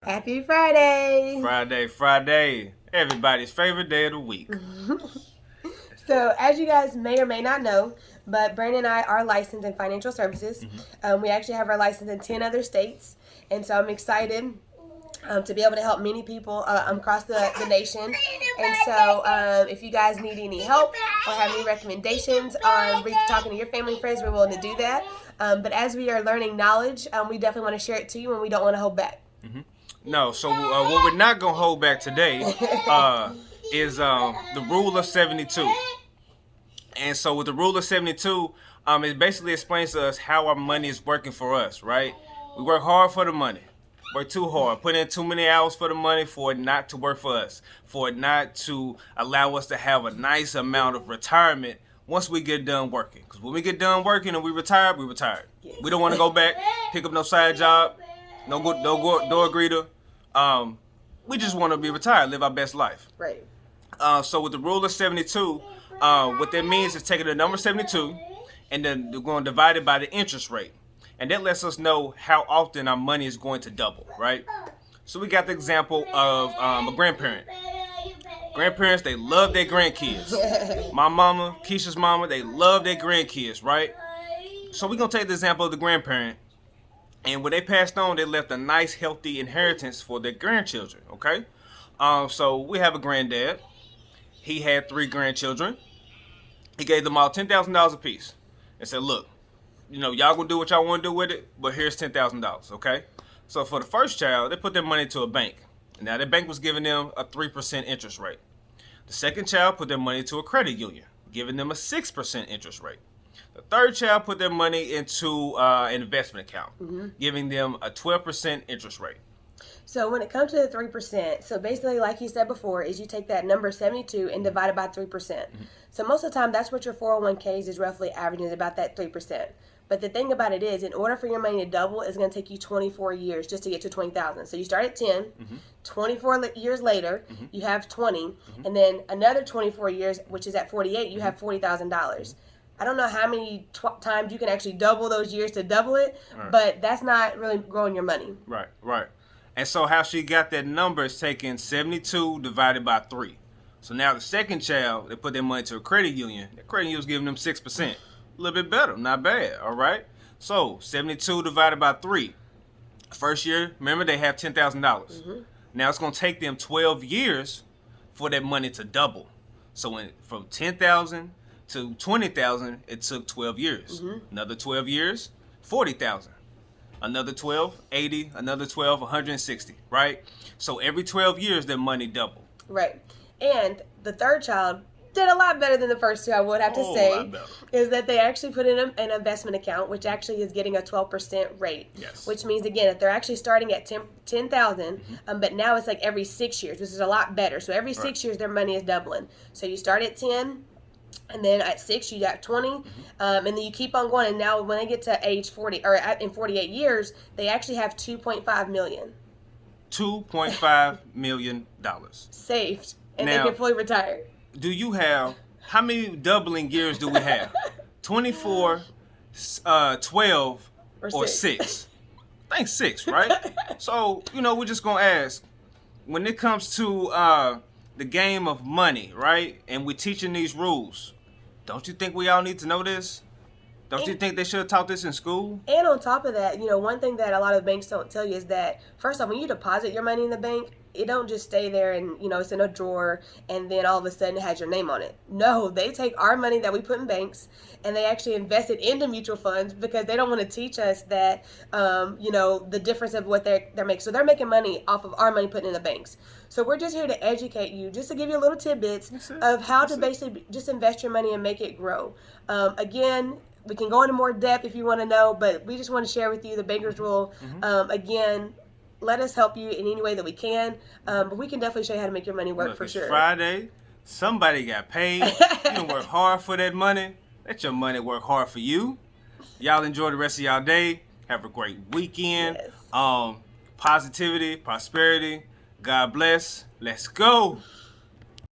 Happy Friday! Friday. Everybody's favorite day of the week. So, as you guys may or may not know, but Brandon and I are licensed in financial services. We actually have our license in 10 other states. And so I'm excited to be able to help many people across the nation. And so if you guys need any help or have any recommendations on talking to your family and friends, we're willing to do that. But as we are learning knowledge, we definitely want to share it to you, and we don't want to hold back. No, so what we're not going to hold back today is the rule of 72. And so with the rule of 72, it basically explains to us how our money is working for us, right? We work hard for the money. Work too hard. Put in too many hours for the money for it not to work for us. For it not to allow us to have a nice amount of retirement once we get done working. Because when we get done working and we retired, we retired. Yes. We don't want to go back, pick up no side job, no door greeter. We just want to be retired, live our best life. Right. So with the rule of 72, what that means is taking the number 72 and then they're going to divide it by the interest rate. And that lets us know how often our money is going to double, right? So we got the example of a grandparent. Grandparents, they love their grandkids. My mama, Keisha's mama, they love their grandkids, right? So we're going to take the example of the grandparent. And when they passed on, they left a nice, healthy inheritance for their grandchildren, okay? So we have a granddad. He had 3 grandchildren. He gave them all $10,000 apiece and said, look, y'all gonna do what y'all want to do with it, but here's $10,000, okay? So for the first child, they put their money to a bank. Now, the bank was giving them a 3% interest rate. The second child put their money to a credit union, giving them a 6% interest rate. The third child put their money into an investment account, giving them a 12% interest rate. So when it comes to the 3%, so basically, like you said before, is you take that number 72 and divide it by 3%. So most of the time, that's what your 401ks is roughly averaging, is about that 3%. But the thing about it is, in order for your money to double, it's going to take you 24 years just to get to 20,000. So you start at 10, 24 years later, you have 20, and then another 24 years, which is at 48, you have $40,000. I don't know how many times you can actually double those years to double it, but that's not really growing your money. Right. And so how she got that number is taking 72 divided by 3. So now the second child, they put their money to a credit union. The credit union was giving them 6%. A little bit better, not bad, all right? So 72 divided by 3. First year, remember, they have $10,000. Now it's going to take them 12 years for that money to double. So from 10,000 to 20,000, it took 12 years. Another 12 years, 40,000. Another 12, 80, another 12, 160, right? So every 12 years, their money doubled. Right. And the third child did a lot better than the first two, I would have to say, is that they actually put in an investment account, which actually is getting a 12% rate. Yes. Which means, again, if they're actually starting at 10,000, but now it's like every 6 years, which is a lot better. So every 6 years, their money is doubling. So you start at 10, and then at 6 you got 20, and then you keep on going. And now when they get to age 40, or in 48 years, they actually have $2.5 million. $2.5 million Saved, and now, they can fully retire. Do you have, how many doubling years do we have? 24, 12, or 6? I think 6, right? So, we're just going to ask, when it comes to the game of money, right? And we're teaching these rules. Don't you think we all need to know this? Don't you think they should have taught this in school? And on top of that, one thing that a lot of banks don't tell you is that, first off, when you deposit your money in the bank, it don't just stay there and, it's in a drawer and then all of a sudden it has your name on it. No, they take our money that we put in banks and they actually invest it into mutual funds because they don't want to teach us that, the difference of what they're making. So they're making money off of our money put in the banks. So we're just here to educate you, just to give you a little tidbits of how to basically just invest your money and make it grow. Again, we can go into more depth if you want to know, but we just want to share with you the Banker's Rule. Again, let us help you in any way that we can, but we can definitely show you how to make your money work. Look, for sure. Friday, somebody got paid. You can work hard for that money. Let your money work hard for you. Y'all enjoy the rest of y'all day. Have a great weekend. Yes. Positivity, prosperity. God bless. Let's go.